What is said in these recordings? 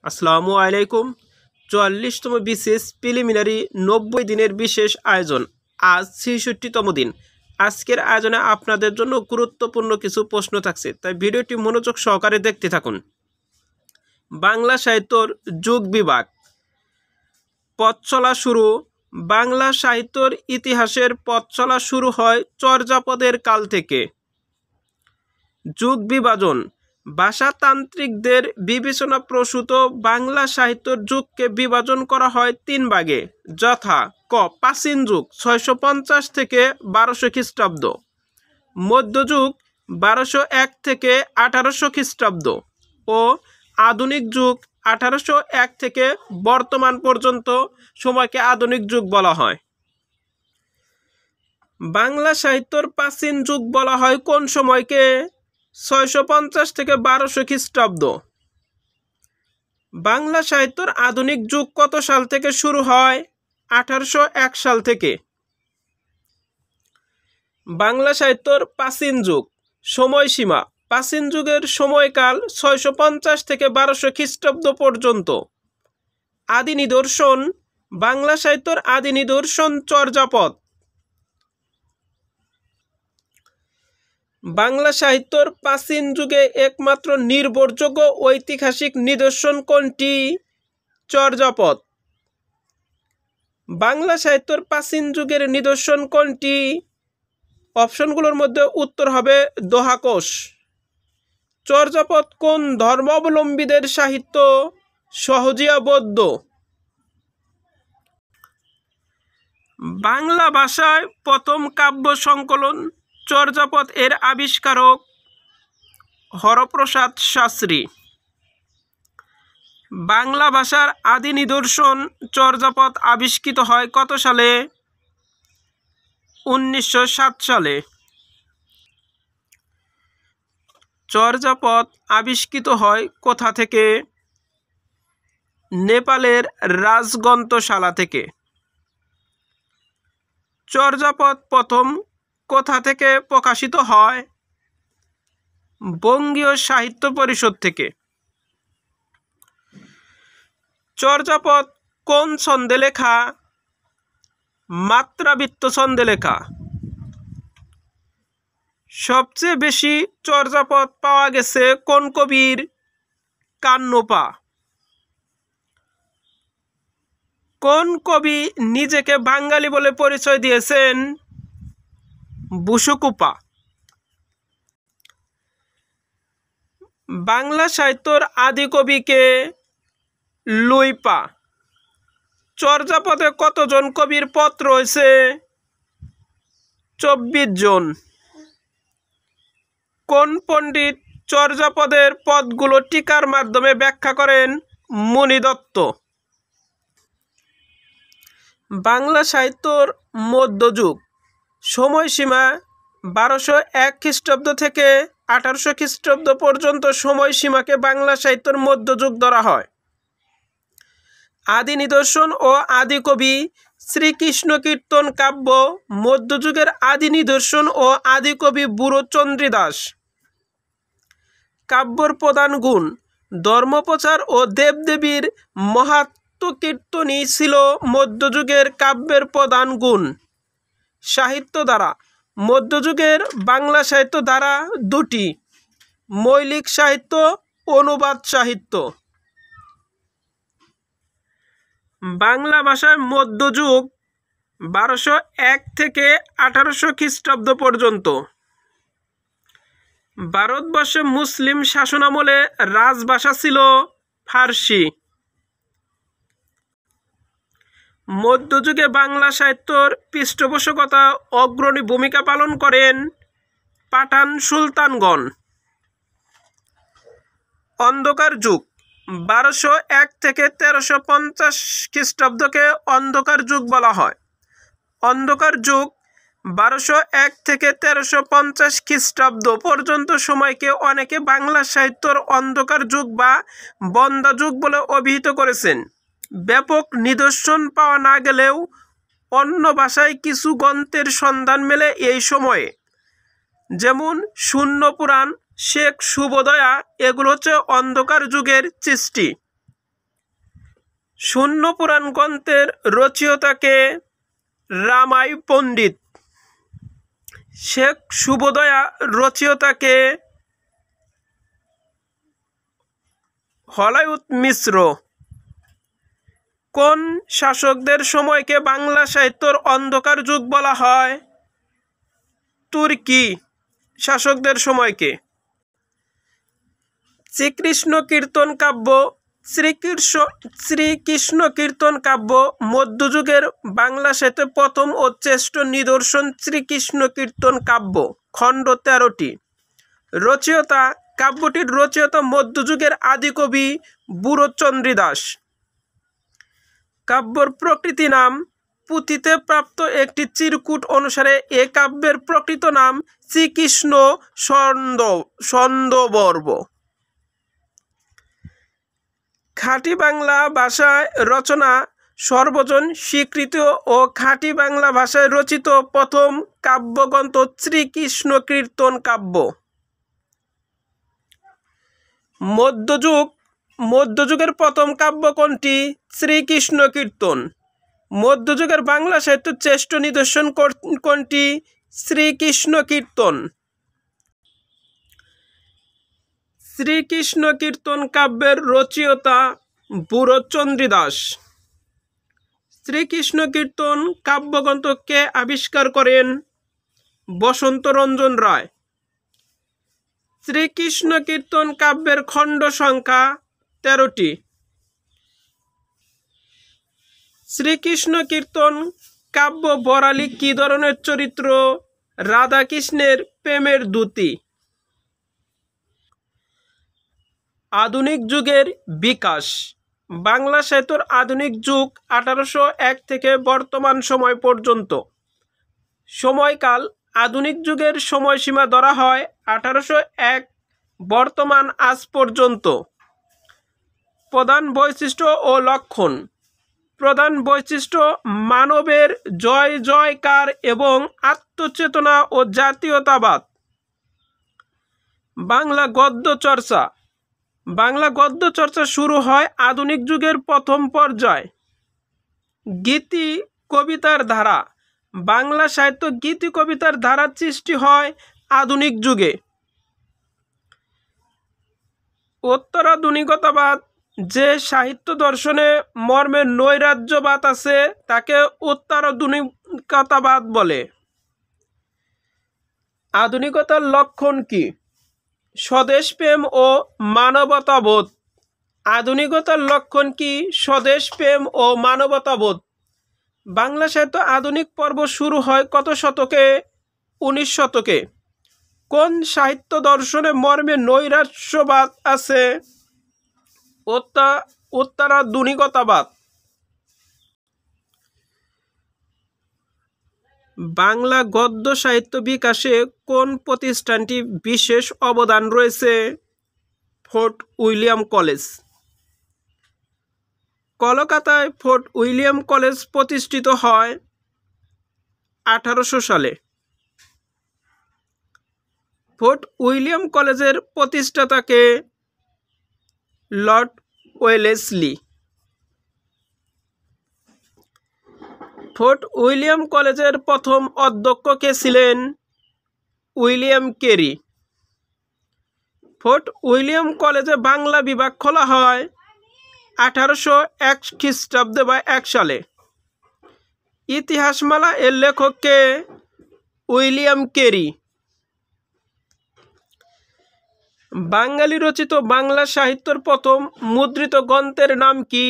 আসসালামু আলাইকুম। ৪৪তম বিশেষ প্রিলিমিনারি ৯০ দিনের বিশেষ আয়োজন, আজ ৬৬তম দিন। আজকের আয়োজনে আপনাদের জন্য গুরুত্বপূর্ণ কিছু প্রশ্ন থাকছে, তাই ভিডিওটি মনোযোগ সহকারে দেখতে থাকুন। বাংলা সাহিত্যর যুগ বিভাগ। পথ চলা শুরু। বাংলা সাহিত্যর ইতিহাসের পথ চলা শুরু হয় চর্যাপদের কাল থেকে। যুগ বিভাজন। ভাষাতান্ত্রিকদের বিবেচনাপ্রসূত বাংলা সাহিত্যর যুগকে বিভাজন করা হয় ৩ ভাগে, যথা: ক. প্রাচীন যুগ ৬৫০ থেকে ১২০০ খ্রিস্টাব্দ, মধ্যযুগ ১২০১ থেকে ১৮০০ খ্রিস্টাব্দ ও আধুনিক যুগ ১৮০১ থেকে বর্তমান পর্যন্ত সময়কে আধুনিক যুগ বলা হয়। বাংলা সাহিত্যর প্রাচীন যুগ বলা হয় কোন সময়কে? ৬৫০ থেকে ১২০০ খ্রিস্টাব্দ। বাংলা সাহিত্যর আধুনিক যুগ কত সাল থেকে শুরু হয়? ১৮০১ সাল থেকে। বাংলা সাহিত্যর প্রাচীন যুগ সময়সীমা। প্রাচীন যুগের সময়কাল ৬৫০ থেকে ১২০০ খ্রিস্টাব্দ পর্যন্ত। আদি নিদর্শন। বাংলা সাহিত্যর আদি নিদর্শন চর্যাপদ। বাংলা সাহিত্যর প্রাচীন যুগে একমাত্র নির্ভরযোগ্য ঐতিহাসিক নিদর্শন কোনটি? চর্যাপদ। বাংলা সাহিত্যর প্রাচীন যুগের নিদর্শন কোনটি? অপশনগুলোর মধ্যে উত্তর হবে দোহাকোষ। চর্যাপদ কোন ধর্মাবলম্বীদের সাহিত্য? সহজিয়া বৌদ্ধ। বাংলা ভাষায় প্রথম কাব্য সংকলন চর্যাপদ এর আবিষ্কারক হরপ্রসাদ শাস্ত্রী। বাংলা ভাষার আদি নিদর্শন চর্যাপদ আবিষ্কৃত হয় কত সালে? ১৯০৭ সালে। চর্যাপদ আবিষ্কৃত হয় কোথা থেকে? নেপালের রাজগ্রন্থশালা থেকে। চর্যাপদ প্রথম কোথা থেকে প্রকাশিত হয়? বঙ্গীয় সাহিত্য পরিষদ থেকে। চর্যাপদ কোন ছন্দে লেখা? মাত্রাবৃত্ত ছন্দে লেখা। সবচেয়ে বেশি চর্যাপদ পাওয়া গেছে কোন কবির? কান্নপা। কোন কবি নিজেকে বাঙালি বলে পরিচয় দিয়েছেন? বুসুকুপা। বাংলা সাহিত্যর আদি কবিকে? লুইপা। চর্যাপদে কতজন কবির পদ রয়েছে? ২৪ জন। কোন পণ্ডিত চর্যাপদের পদগুলো টিকার মাধ্যমে ব্যাখ্যা করেন? মণিদত্ত। বাংলা সাহিত্যর মধ্যযুগ সময়সীমা ১২০১ খ্রিস্টাব্দ থেকে ১৮০০ খ্রিস্টাব্দ পর্যন্ত সময়সীমাকে বাংলা সাহিত্যের মধ্যযুগ ধরা হয়। আদি নিদর্শন ও আদি কবি শ্রীকৃষ্ণ কীর্তন কাব্য মধ্যযুগের আদি নিদর্শন ও আদি কবি বুড়ো চন্দ্রীদাস। কাব্যর প্রধান গুণ ধর্মপ্রচার ও দেবদেবীর মহাত্ম কীর্তনই ছিল মধ্যযুগের কাব্যের প্রধান গুণ। সাহিত্য ধারা মধ্যযুগের বাংলা সাহিত্য ধারা দুটি: মৌলিক সাহিত্য, অনুবাদ সাহিত্য। বাংলা ভাষায় মধ্যযুগ ১২০১ থেকে ১৮০০ খ্রিস্টাব্দ পর্যন্ত। ভারতবর্ষে মুসলিম শাসনামলে রাজভাষা ছিল ফার্সি। মধ্যযুগে বাংলা সাহিত্যর পৃষ্ঠপোষকতা অগ্রণী ভূমিকা পালন করেন পাঠান সুলতানগণ। অন্ধকার যুগ ১২০১ থেকে ১৩৫০ খ্রিস্টাব্দকে অন্ধকার যুগ বলা হয়। অন্ধকার যুগ ১২০১ থেকে ১৩৫০ খ্রিস্টাব্দ পর্যন্ত সময়কে অনেকে বাংলা সাহিত্যর অন্ধকার যুগ বা বন্ধ্যা যুগ বলে অভিহিত করেছেন। ব্যাপক নিদর্শন পাওয়া না গেলেও অন্য ভাষায় কিছু গ্রন্থের সন্ধান মেলে এই সময়ে, যেমন শূন্য পুরাণ, শেখ শুভদয়া, এগুলো হচ্ছে অন্ধকার যুগের সৃষ্টি। শূন্য পুরাণ গ্রন্থের রচয়িতাকে রামাই পণ্ডিত। শেখ শুভদয়া রচয়িতাকে হলায়ুত মিশ্র। কোন শাসকদের সময়কে বাংলা সাহিত্যের অন্ধকার যুগ বলা হয়? তুর্কি শাসকদের সময়কে। শ্রীকৃষ্ণ কীর্তন কাব্য শ্রীকৃষ্ণ কীর্তন কাব্য মধ্যযুগের বাংলা সাহিত্যে প্রথম ও শ্রেষ্ঠ নিদর্শন। শ্রীকৃষ্ণ কীর্তন কাব্য খণ্ড 13টি। রচয়িতা কাব্যটির রচয়িতা মধ্যযুগের আদিকবি বুড়োচন্দ্রী দাস। কাব্যর প্রকৃতি নাম পুঁথিতে প্রাপ্ত একটি চিরকুট অনুসারে এ কাব্যের প্রকৃত নাম শ্রীকৃষ্ণ ছন্দোবর্ব। খাঁটি বাংলা ভাষায় রচনা সর্বজন স্বীকৃত ও খাঁটি বাংলা ভাষায় রচিত প্রথম কাব্যগ্রন্থ শ্রীকৃষ্ণ কীর্তন কাব্য। মধ্যযুগের প্রথম কাব্য কোনটি? শ্রীকৃষ্ণ কীর্তন। মধ্যযুগের বাংলা সাহিত্যের শ্রেষ্ঠ নিদর্শন কোনটি? শ্রীকৃষ্ণ কীর্তন। শ্রীকৃষ্ণ কীর্তন কাব্যের রচয়িতা বুড়োচন্দ্রী দাস। শ্রীকৃষ্ণ কীর্তন কাব্যগ্রন্থ কে আবিষ্কার করেন? বসন্ত রঞ্জন রায়। শ্রীকৃষ্ণ কীর্তন কাব্যের খণ্ড সংখ্যা 13টি। শ্রীকৃষ্ণ কীর্তন কাব্য বরালি কি ধরনের চরিত্র? রাধাকৃষ্ণের প্রেমের দূতী। আধুনিক যুগের বিকাশ। বাংলা সাহিত্যের আধুনিক যুগ 1801 থেকে বর্তমান সময় পর্যন্ত। সময়কাল আধুনিক যুগের সময়সীমা ধরা হয় 1801 বর্তমান আজ পর্যন্ত। প্রধান বৈশিষ্ট্য ও লক্ষণ। প্রধান বৈশিষ্ট্য মানবের জয় জয়কার এবং আত্মচেতনা ও জাতীয়তাবাদ। বাংলা গদ্য চর্চা। বাংলা গদ্য চর্চা শুরু হয় আধুনিক যুগের প্রথম পর্যায়ে। গীতি কবিতার ধারা। বাংলা সাহিত্য গীতি কবিতার ধারা সৃষ্টি হয় আধুনিক যুগে। উত্তরাধুনিকতাবাদ। যে সাহিত্য দর্শনে মর্মে নৈরাজ্যবাদ আছে তাকে উত্তরাধুনিকতাবাদ বলে। আধুনিকতার লক্ষণ কি? স্বদেশপ্রেম ও মানবতাবোধ। আধুনিকতার লক্ষণ কি? স্বদেশপ্রেম ও মানবতাবোধ। বাংলা সাহিত্য আধুনিক পর্ব শুরু হয় কত শতকে? 19 শতকে। কোন সাহিত্য দর্শনে মর্মে নৈরাশ্যবাদ আছে? উত্তরাধুনিকতাবাদ। বাংলা গদ্য সাহিত্য বিকাশে কোন প্রতিষ্ঠানটি বিশেষ অবদান রয়েছে? Fort William college. কলকাতায় ফোর্ট উইলিয়াম কলেজ প্রতিষ্ঠিত হয় 1800 সালে। ফোর্ট উইলিয়াম কলেজের প্রতিষ্ঠাতাকে? Lord Wellesley. ফোর্ট উইলিয়াম কলেজের প্রথম অধ্যক্ষ কে ছিলেন? William Carey. ফোর্ট উইলিয়াম কলেজে বাংলা বিভাগ খোলা হয় 1801 খ্রিস্টাব্দে বা 1 সালে। ইতিহাসমালা এর লেখক কে? William Carey. বাঙালি রচিত বাংলা সাহিত্যের প্রথম মুদ্রিত গ্রন্থের নাম কি?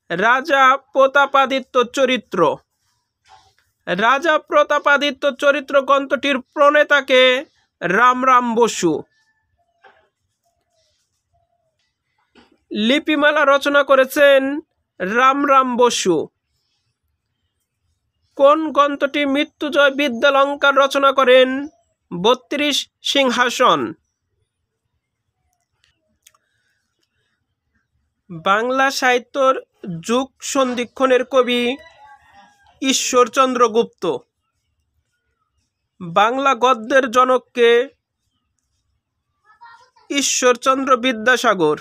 রাজা প্রতাপাদিত্য চরিত্র। রাজা প্রতাপাদিত্য চরিত্র গ্রন্থটির প্রণেতাকে? রামরাম বসু। লিপিমালা রচনা করেছেন রামরাম বসু। কোন গ্রন্থটি মৃত্যুঞ্জয় বিদ্যালঙ্কার রচনা করেন? 32 সিংহাসন। বাংলা সাহিত্যের যুগ সন্ধিক্ষণের কবি ঈশ্বরচন্দ্র গুপ্ত। বাংলা গদ্যের জনককে? ঈশ্বরচন্দ্র বিদ্যাসাগর।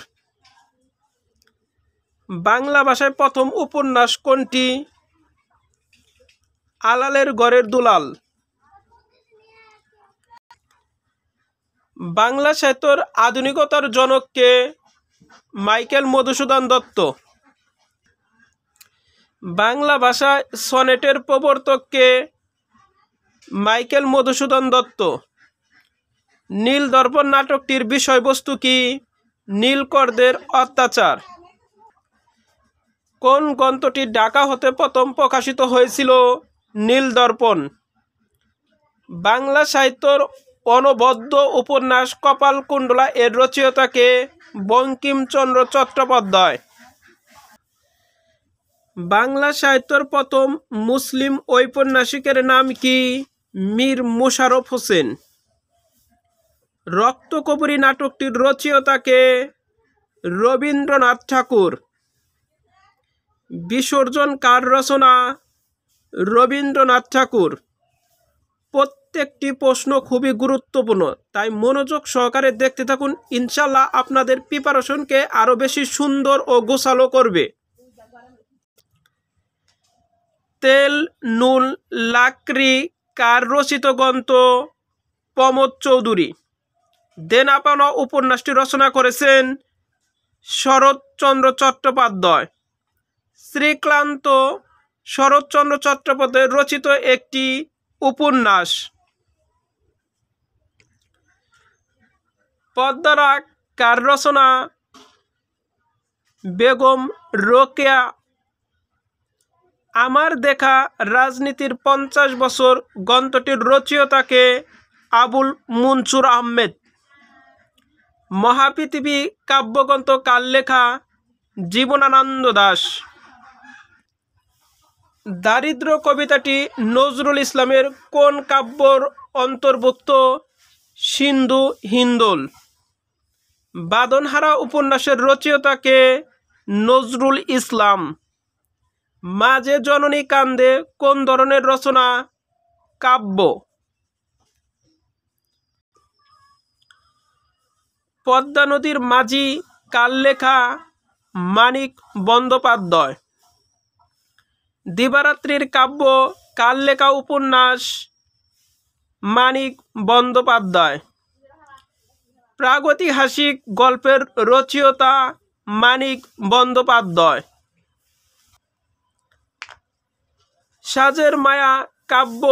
বাংলা ভাষায় প্রথম উপন্যাস কোনটি? আলালের ঘরের দুলাল। বাংলা সাহিত্যের আধুনিকতার জনক কে? মাইকেল মধুসূদন দত্ত। বাংলা ভাষায় সনেটের প্রবর্তক কে? মাইকেল মধুসূদন দত্ত। নীলদর্পণ নাটকটির বিষয়বস্তু কি? নীলকরদের অত্যাচার। কোন গ্রন্থটি ঢাকা হতে প্রথম প্রকাশিত হয়েছিল? নীলদর্পণ। বাংলা সাহিত্যের অনবদ্য উপন্যাস কপালকুণ্ডলা এর রচয়িতা কে? বঙ্কিমচন্দ্র চট্টোপাধ্যায়। বাংলা সাহিত্যের প্রথম মুসলিম ঔপন্যাসিকের নাম কি? মীর মোশাররফ হোসেন। রক্তকরবী নাটকটির রচয়িতা কে? রবীন্দ্রনাথ ঠাকুর। বিসর্জন কার রচনা? রবীন্দ্রনাথ ঠাকুর। প্রত্যেকটি প্রশ্ন খুবই গুরুত্বপূর্ণ, তাই মনোযোগ সহকারে দেখতে থাকুন। ইনশাল্লাহ আপনাদের প্রিপারেশনকে আরো বেশি সুন্দর ও গোছালো করবে। তেল নুন লাকড়ি কার রচিত গ্রন্থ? প্রমোদ চৌধুরী। দেনা পাওনা উপন্যাসটি রচনা করেছেন শরৎচন্দ্র চট্টোপাধ্যায়। শ্রীক্লান্ত শরৎচন্দ্র চট্টোপাধ্যায় রচিত একটি উপন্যাস। পদ্মারাগ কার রচনা? বেগম রোকেয়া। আমার দেখা রাজনীতির 50 বছর গ্রন্থটির রচয়িতা কে? আবুল মনসুর আহমেদ। মহাপৃথিবী কাব্যগ্রন্থ কার লেখা? জীবনানন্দ দাশ। দারিদ্র কবিতাটি নজরুল ইসলামের কোন কাব্যর অন্তর্ভুক্ত? সিন্ধু হিন্দোল। বাঁধনহারা উপন্যাসের রচয়িতা কে? নজরুল ইসলাম। মাঝে জননী কান্দে কোন ধরনের রচনা? কাব্য। পদ্মা নদীর মাঝি কার লেখা? মানিক বন্দ্যোপাধ্যায়। দিবারাত্রির কাব্য কার লেখা উপন্যাস? মানিক বন্দ্যোপাধ্যায়। প্রাগৈতিহাসিক গল্পের রচয়িতা মানিক বন্দ্যোপাধ্যায়। সাজের মায়া কাব্য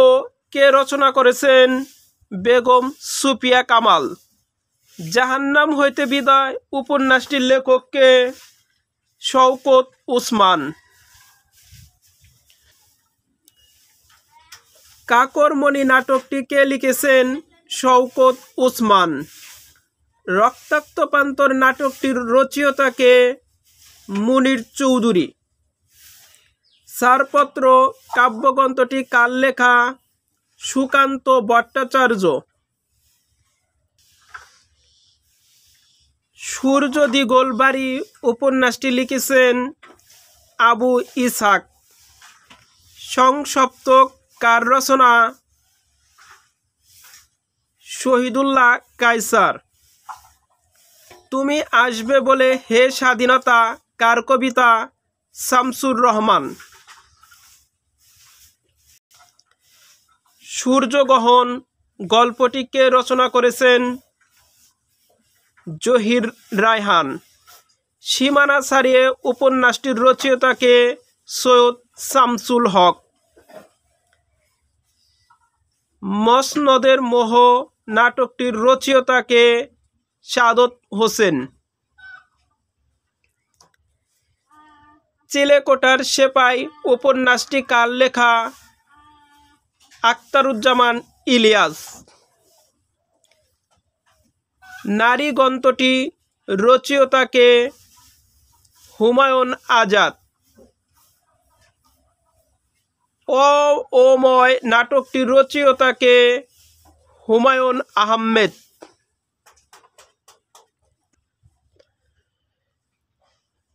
কে রচনা করেছেন? বেগম সুফিয়া কামাল। জাহান্নাম হইতে বিদায় উপন্যাসটির লেখক কে? শওকত ওসমান। কাকরমণি নাটকটি কে লিখেছেন? শওকত ওসমান। রক্তাক্ত প্রান্তর নাটকটির রচয়িতা কে? মুনির চৌধুরী। ছাড়পত্র কাব্যগ্রন্থটি কার লেখা? সুকান্ত ভট্টাচার্য। সূর্য দিগল বাড়ি উপন্যাসটি লিখেছেন আবু ইসহাক। সংসপ্তক কার রচনা? শহীদুল্লাহ কায়সার। তুমি আসবে বলে হে স্বাধীনতা কার কবিতা? শামসুর রহমান। সূর্যগ্রহণ গল্পটি কে রচনা করেছেন? জহির রায়হান। সীমানা ছাড়িয়ে উপন্যাসটির রচয়িতা কে? সৈয়দ শামসুল হক। মসনদের মোহ নাটকটির রচয়িতা কে? সাদত হোসেন। চিলেকোঠার সেপাই উপন্যাসটি কার লেখা? আখতারুজ্জামান ইলিয়াস। নারী গ্রন্থটি রচয়িতা কে? হুমায়ুন আজাদ। অময় নাটকটির রচয়িতা কে? হুমায়ুন আহমেদ।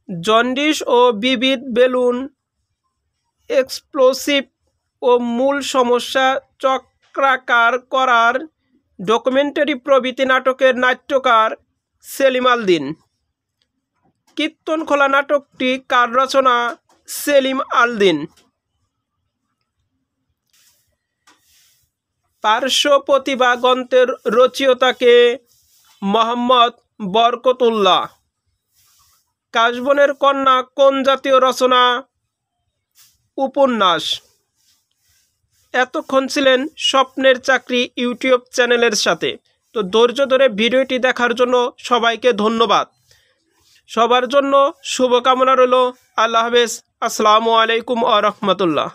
জন্ডিস ও বিবিধ বেলুন, এক্সপ্লোসিভ ও মূল সমস্যা চক্রাকার করার ডকুমেন্টারি প্রভৃতি নাটকের নাট্যকার সেলিম আল দীন। কীর্তনখোলা নাটকটি কার রচনা? সেলিম আল দীন। পার্শ্ব প্রতিভা গ্রন্থের রচয়িতাকে? মোহাম্মদ বরকতুল্লাহ। কাশবনের কন্যা কোন জাতীয় রচনা? উপন্যাস। এতক্ষণ ছিলেন স্বপ্নের চাকরি ইউটিউব চ্যানেলের সাথে। তো ধৈর্য ধরে ভিডিওটি দেখার জন্য সবাইকে ধন্যবাদ। সবার জন্য শুভকামনা রইল। আল্লাহ হাফেজ। আসসালামু আলাইকুম ওয়া রাহমাতুল্লাহ।